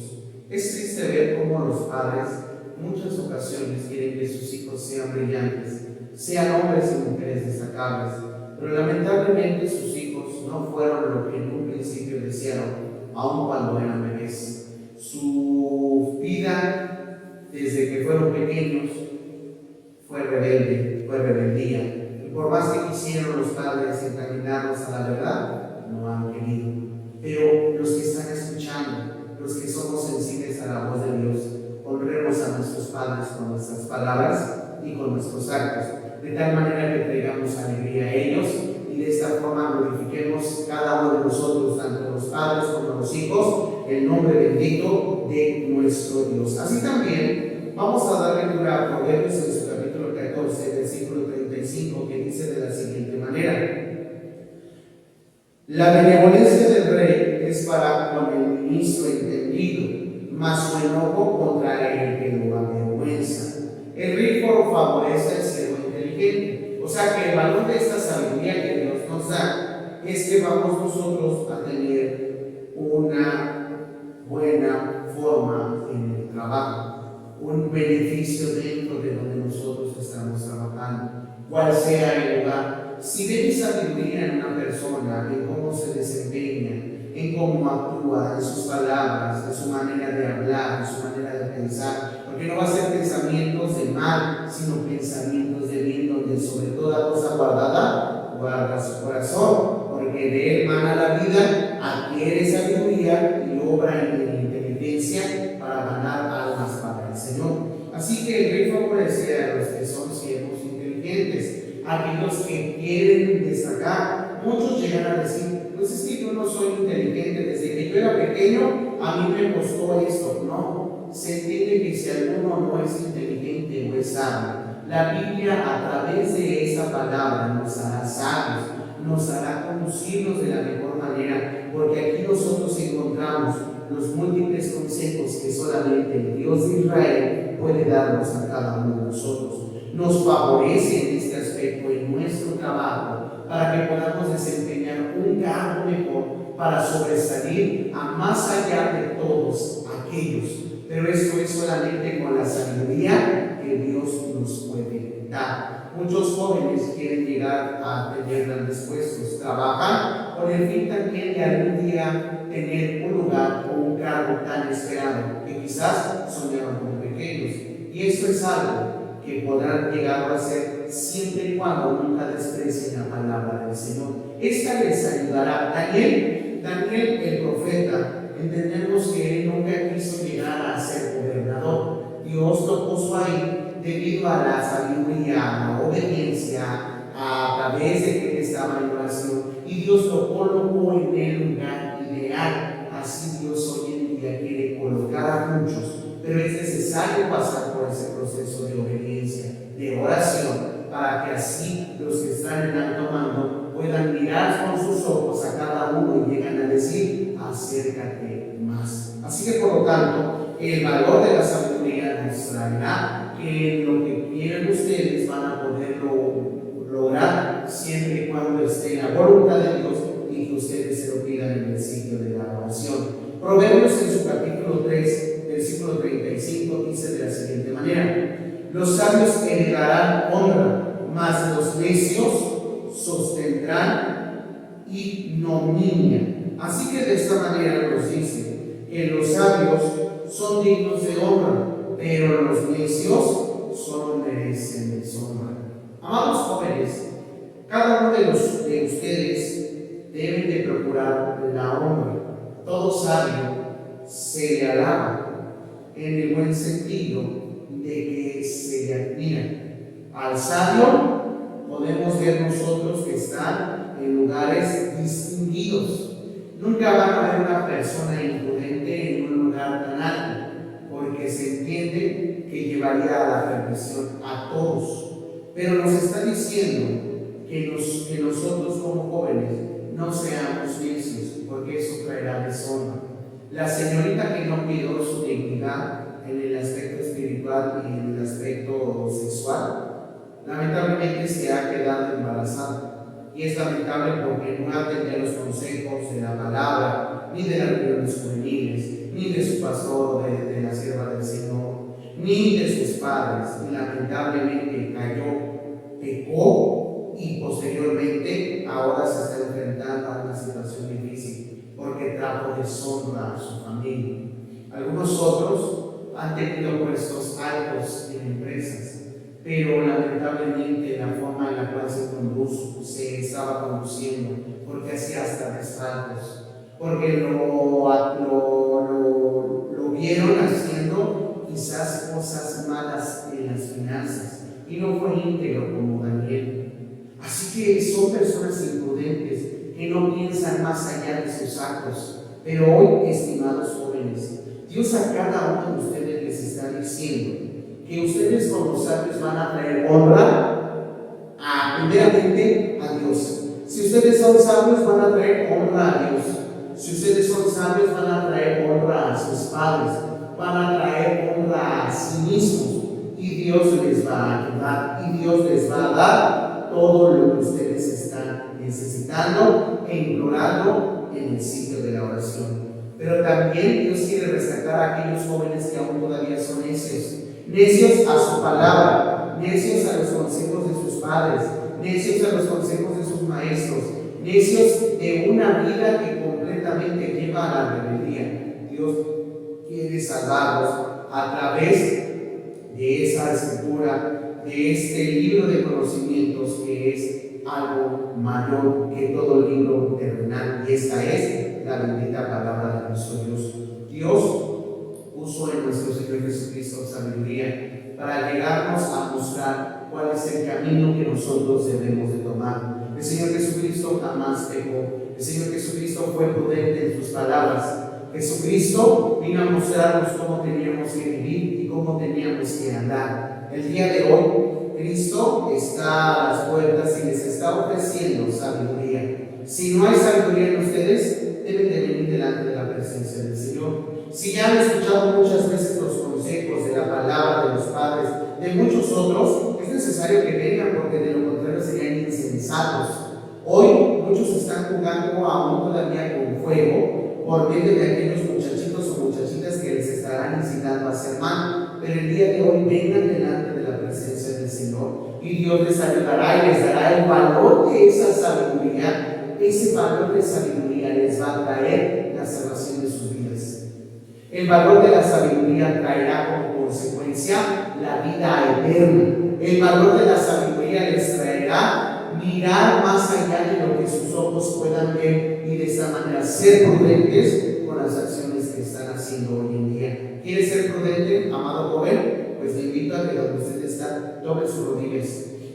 Es triste ver cómo los padres muchas ocasiones quieren que sus hijos sean brillantes, sean hombres y mujeres destacables, pero lamentablemente sus hijos no fueron lo que en un principio desearon, aun cuando eran bebés. Su vida desde que fueron pequeños fue rebelde, fue rebeldía, y por más que quisieron los padres encaminarlos a la verdad, no han querido. Pero los que están escuchando, los que somos sensibles a la voz de Dios, honremos a nuestros padres con nuestras palabras y con nuestros actos, de tal manera que traigamos alegría a ellos y de esta forma glorifiquemos cada uno de nosotros, tanto los padres como los hijos, el nombre bendito de nuestro Dios. Así también vamos a dar lectura a Proverbios en su capítulo 14, versículo 35, que dice de la siguiente manera: la benevolencia del rey es para con el ministro entendido, mas su enojo contra el que lo avergüenza. El rico favorece al siervo inteligente. O sea que el valor de esta sabiduría que Dios nos da es que vamos nosotros a tener una buena forma en el trabajo, un beneficio dentro de donde nosotros estamos trabajando, cual sea el lugar. Si ven sabiduría en una persona, en cómo se desempeña, en cómo actúa, en sus palabras, en su manera de hablar, en su manera de pensar, porque no va a ser pensamientos de mal, sino pensamientos de bien, donde sobre toda cosa guardada guarda su corazón, porque de él mana la vida, adquiere sabiduría y obra en inteligencia para ganar almas para el Señor. Así que el rey favorece a los que son siervos inteligentes, aquellos que quieren destacar. Muchos llegan a decir: pues es que yo no soy inteligente, desde que yo era pequeño a mí me costó esto. No, se entiende que si alguno no es inteligente o es sabio, la Biblia a través de esa palabra nos hará sabios, nos hará conducirnos de la mejor manera, porque aquí nosotros encontramos los múltiples consejos que solamente el Dios de Israel puede darnos a cada uno de nosotros. nos favorece en este aspecto en nuestro trabajo para que podamos desempeñar un cargo mejor para sobresalir a más allá de todos aquellos. Pero esto es solamente con la sabiduría que Dios nos puede dar. Muchos jóvenes quieren llegar a tener grandes puestos, trabajan con el fin también de algún día tener un lugar o un cargo tan esperado que quizás soñaban como pequeños. Y esto es algo que podrán llegar a hacer siempre y cuando nunca desprecien la palabra del Señor. Esta les ayudará. Daniel el profeta, entendemos que él nunca quiso llegar a ser gobernador. Dios lo puso ahí debido a la sabiduría, a la obediencia, a través de que él estaba en oración, y Dios lo colocó en el lugar ideal. Así Dios hoy en día quiere colocar a muchos, pero es necesario pasar por ese proceso de obediencia, de oración, para que así los que están en alto mando puedan mirar con sus ojos a cada uno y llegan a decir: acércate más. Así que por lo tanto, el valor de la sabiduría nos traerá que lo que quieran ustedes van a poderlo lograr siempre y cuando esté en la voluntad de Dios y que ustedes se lo pidan en el sitio de la oración. Proverbios en su capítulo 3, versículo 35 dice de la siguiente manera: los sabios heredarán honra, mas los necios sostendrán ignominia. Así que de esta manera nos dice que los sabios son dignos de honra, pero los necios solo merecen deshonra. Amados jóvenes, cada uno de ustedes deben de procurar la honra. Todo sabio se le alaba en el buen sentido de que se le admira. Al sabio podemos ver nosotros que está en lugares distinguidos. Nunca van a ver una persona imprudente en un lugar tan alto, porque se entiende que llevaría a la perdición a todos. Pero nos está diciendo que nosotros como jóvenes no seamos necios, porque eso traerá deshonra. La señorita que no cuidó su dignidad en el aspecto espiritual y en el aspecto sexual, lamentablemente se ha quedado embarazada. Y es lamentable porque no atendía los consejos de la palabra, ni de las reuniones juveniles, ni de su pastor, de la sierva del Señor, ni de sus padres. Y lamentablemente cayó, pecó y posteriormente ahora se está enfrentando a una situación difícil porque trajo deshonra a su familia. Algunos otros han tenido puestos altos en empresas, pero lamentablemente la forma en la cual se estaba conduciendo, porque hacía hasta desfalcos, porque lo vieron haciendo quizás cosas malas en las finanzas y no fue íntegro como Daniel. Así que son personas imprudentes que no piensan más allá de sus actos. Pero hoy, estimados jóvenes, Dios a cada uno de ustedes les está diciendo que ustedes como sabios van a traer honra primeramente a Dios. Si ustedes son sabios, van a traer honra a Dios. Si ustedes son sabios, van a traer honra a sus padres, van a traer honra a sí mismos, y Dios les va a ayudar y Dios les va a dar todo lo que ustedes están necesitando e implorando en el sitio de la oración. Pero también Dios quiere rescatar a aquellos jóvenes que aún todavía son necios a su palabra, necios a los consejos de sus padres, necios a los consejos de sus maestros, necios de una vida que completamente lleva a la rebeldía. Dios quiere salvarlos a través de esa escritura, de este libro de conocimientos que es algo mayor que todo libro terrenal, y esta es la bendita palabra de nuestro Dios. Dios puso en nuestro Señor Jesucristo sabiduría para llegarnos a mostrar cuál es el camino que nosotros debemos de tomar. El Señor Jesucristo jamás pecó. El Señor Jesucristo fue prudente en sus palabras. Jesucristo vino a mostrarnos cómo teníamos que vivir y cómo teníamos que andar. El día de hoy, Cristo está a las puertas y les está ofreciendo sabiduría. Si no hay sabiduría en ustedes, deben de venir delante de la presencia del Señor. Si ya han escuchado muchas veces los consejos de la palabra de los padres, de muchos otros, es necesario que vengan porque de lo contrario serían insensatos. Hoy muchos están jugando aún todavía con fuego por medio de aquellos muchachitos o muchachitas que les estarán incitando a hacer mal. Pero el día de hoy vengan delante de la presencia del Señor y Dios les ayudará y les dará el valor de esa sabiduría. Ese valor de sabiduría les va a traer la salvación de sus vidas. El valor de la sabiduría traerá como consecuencia la vida eterna. El valor de la sabiduría les traerá mirar más allá de lo que sus ojos puedan ver y de esta manera ser prudentes con las acciones que están haciendo hoy en día. ¿Quiere ser prudente, amado joven? Pues le invito a que donde usted está, doble sus rodillas.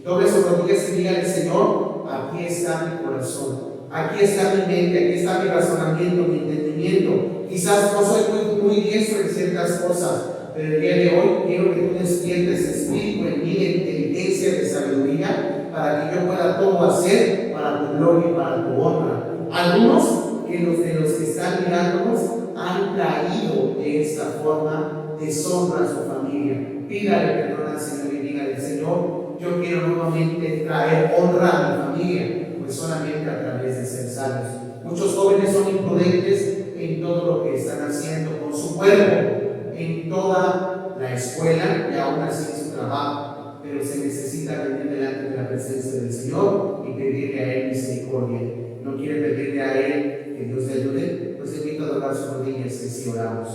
Doble sus rodillas y dígale: Señor, aquí está mi corazón, aquí está mi mente, aquí está mi razonamiento, mi entendimiento. Quizás no soy muy diestro en ciertas cosas, pero el día de hoy quiero que tú despiertes espíritu en mí de inteligencia, de sabiduría, para que yo pueda todo hacer para tu gloria y para tu honra. Algunos de los que están mirándonos han traído de esta forma deshonra a su familia. Pídale perdón al Señor y dígale: Señor, yo quiero nuevamente traer honra a mi familia, pues solamente a través de ser sabios. Muchos jóvenes son imprudentes en todo lo que están haciendo con su cuerpo, en toda la escuela y aún así en su trabajo, pero se necesita venir delante de la presencia del Señor y pedirle a Él misericordia. ¿No quiere pedirle a Él que Dios le ayude? Pues le invito a doblar sus rodillas y así oramos.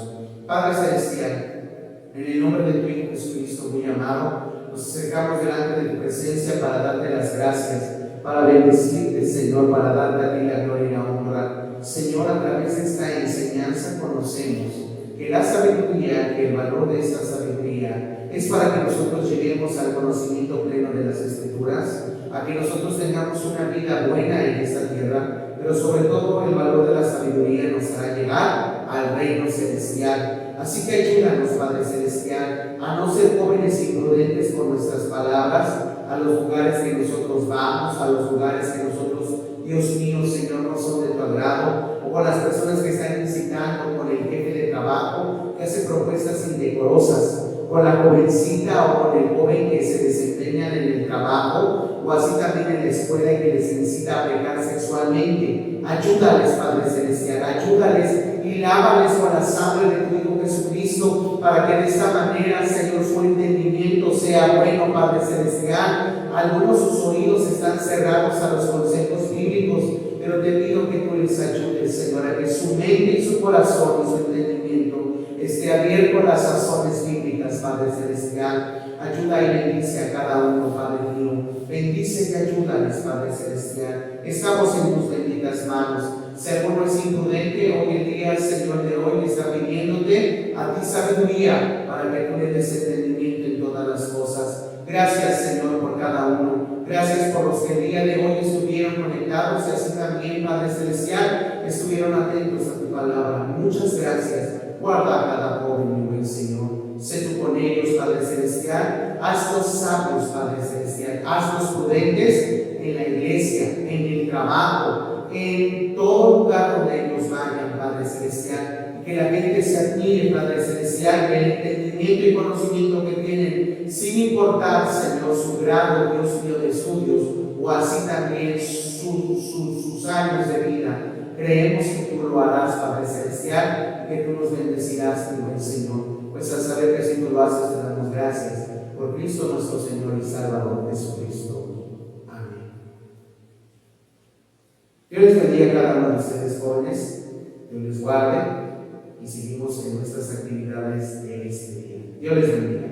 Padre Celestial, en el nombre de tu Hijo Jesucristo muy amado, nos acercamos delante de tu presencia para darte las gracias, para bendecirte, Señor, para darte a ti la gloria y la honra. Señor, a través de esta enseñanza conocemos que la sabiduría, que el valor de esta sabiduría es para que nosotros lleguemos al conocimiento pleno de las Escrituras, a que nosotros tengamos una vida buena en esta tierra, pero sobre todo el valor de la sabiduría nos hará llegar al reino celestial. Así que ayúdanos, Padre Celestial, a no ser jóvenes imprudentes con nuestras palabras, a los lugares que nosotros vamos, a los lugares que nosotros, Dios mío, Señor, no son de tu agrado, o con las personas que están incitando, con el jefe de trabajo que hace propuestas indecorosas, con la jovencita o con el joven que se desempeñan en el trabajo, o así también en la escuela y que les incita a pecar sexualmente. Ayúdales, Padre Celestial, ayúdales y lávales con la sangre de tu Hijo Jesucristo, para que de esta manera, Señor, su entendimiento sea bueno, Padre Celestial. Algunos sus oídos están cerrados a los consejos bíblicos, pero te pido que tú les ayudes, Señor, a que su mente y su corazón y su entendimiento esté abierto a las razones bíblicas, Padre Celestial. Ayuda y bendice a cada uno, Padre mío. Bendice y ayúdales, Padre Celestial. Estamos en tus benditas manos. Si alguno es imprudente, hoy en día, Señor de hoy, está pidiéndote a ti sabiduría para que tú le des entendimiento en todas las cosas. Gracias, Señor, por cada uno. Gracias por los que el día de hoy estuvieron conectados y así también, Padre Celestial, estuvieron atentos a tu palabra. Muchas gracias. Guarda a cada joven, mi buen Señor. Sé tú con ellos, Padre Celestial. Hazlos sabios, Padre Celestial. Hazlos prudentes en la iglesia, en el trabajo, en todo lugar donde ellos vayan, Padre Celestial. Y que la gente se admire, Padre Celestial, que el entendimiento y conocimiento que tienen, sin importar, Señor, su grado, Dios mío, de estudios, o así también sus años de vida. Creemos que tú lo harás, Padre Celestial, y que tú nos bendecirás, mi buen Señor. Pues al saber que si tú lo haces, te damos gracias por Cristo nuestro Señor y Salvador Jesucristo. Amén. Dios les bendiga a cada uno de ustedes, jóvenes. Dios les guarde y seguimos en nuestras actividades de este día. Dios les bendiga.